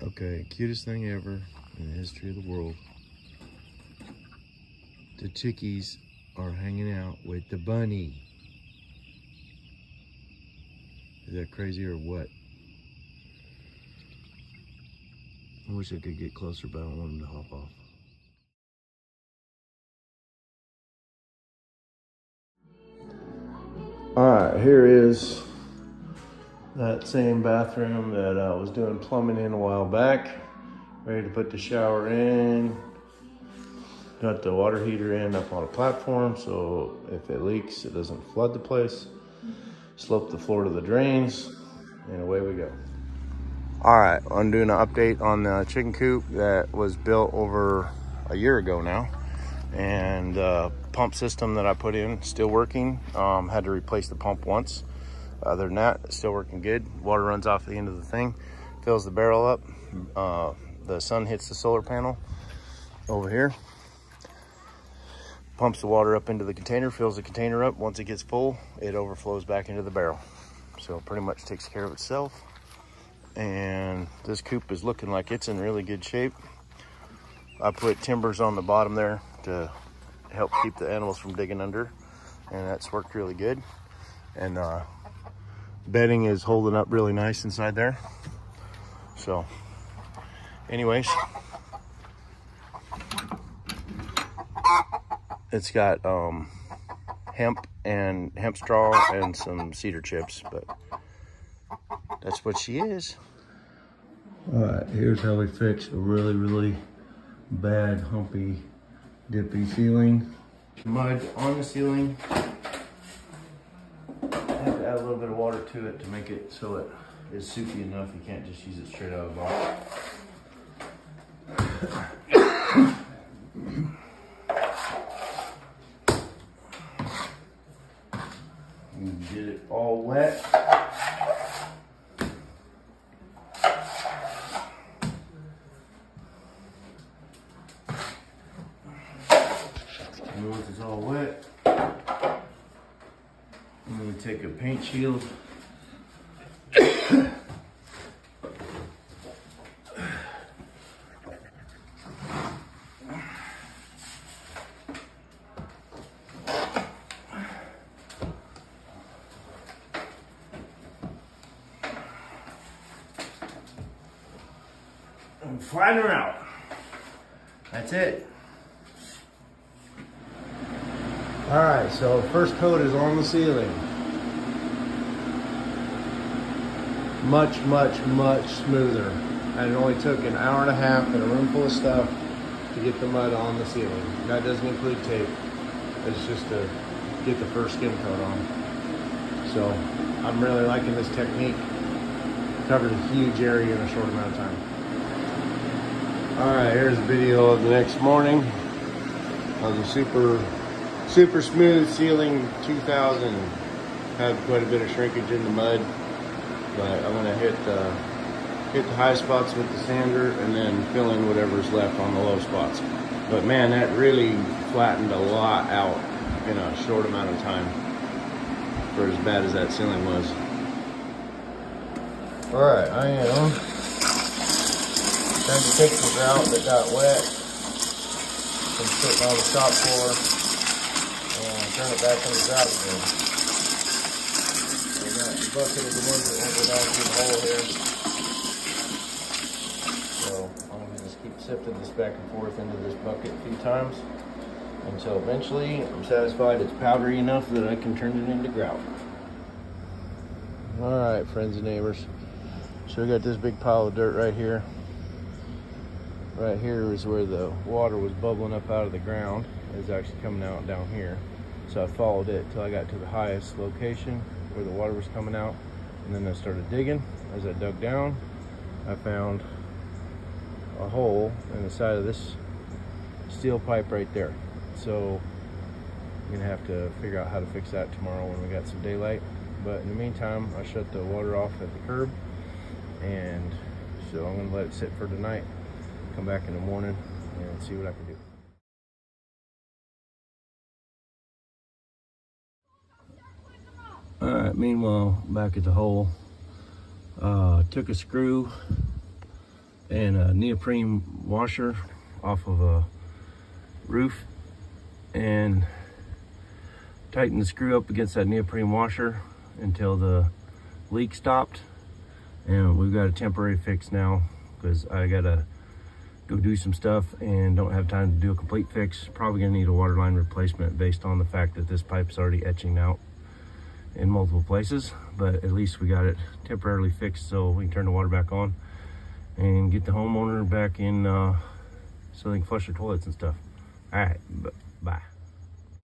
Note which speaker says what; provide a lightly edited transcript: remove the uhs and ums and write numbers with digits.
Speaker 1: Okay, cutest thing ever in the history of the world. The chickies are hanging out with the bunny. Is that crazy or what? I wish I could get closer, but I don't want him to hop off. All right, here is that same bathroom that I was doing plumbing in a while back. Ready to put the shower in. Got the water heater in up on a platform, so if it leaks, it doesn't flood the place. Slope the floor to the drains, and away we go. All right, I'm doing an update on the chicken coop that was built over a year ago now. And the pump system that I put in, still working. Had to replace the pump once. Other than that, it's still working good. Water runs off the end of the thing, fills the barrel up. The sun hits the solar panel over here. Pumps the water up into the container, fills the container up. Once it gets full, it overflows back into the barrel. So it pretty much takes care of itself. And this coop is looking like it's in really good shape. I put timbers on the bottom there to help keep the animals from digging under, and that's worked really good. And bedding is holding up really nice inside there. So anyways, it's got hemp straw and some cedar chips, but that's what she is. All right, here's how we fix a really bad humpy dippy ceiling. Mud on the ceiling. I have to add a little bit of water to it to make it so it is soupy enough. You can't just use it straight out of the box. You get it all wet. Once it's all wet, I'm going to take a paint shield and flatten her out. That's it. All right, so first coat is on the ceiling. Much smoother. And it only took an hour and a half and a room full of stuff to get the mud on the ceiling. That doesn't include tape. It's just to get the first skim coat on. So I'm really liking this technique. Covers a huge area in a short amount of time. All right, here's a video of the next morning of the super smooth ceiling 2000. Had quite a bit of shrinkage in the mud, but I'm gonna hit the high spots with the sander and then fill in whatever's left on the low spots. But man, that really flattened a lot out in a short amount of time for as bad as that ceiling was. All right, I am trying to take the grout that got wet from sitting on the shop floor and turn it back into grout again. I got the bucket of the ones that won't go down through the hole here. So I'm going to just keep sifting this back and forth into this bucket a few times until eventually I'm satisfied it's powdery enough that I can turn it into grout. All right, friends and neighbors. So we got this big pile of dirt right here. Right here is where the water was bubbling up out of the ground. It's actually coming out down here. So I followed it till I got to the highest location where the water was coming out. And then I started digging. As I dug down, I found a hole in the side of this steel pipe right there. So I'm gonna have to figure out how to fix that tomorrow when we got some daylight. But in the meantime, I shut the water off at the curb. And so I'm gonna let it sit for tonight. Come back in the morning and see what I can do. All right, meanwhile, back at the hole, took a screw
Speaker 2: and a neoprene washer off of a roof, and tighten the screw up against that neoprene washer until the leak stopped. And we've got a temporary fix now because I gotta go do some stuff and don't have time to do a complete fix. Probably gonna need a water line replacement based on the fact that this pipe's already etching out in multiple places, but at least we got it temporarily fixed so we can turn the water back on and get the homeowner back in so they can flush their toilets and stuff. All right, bye.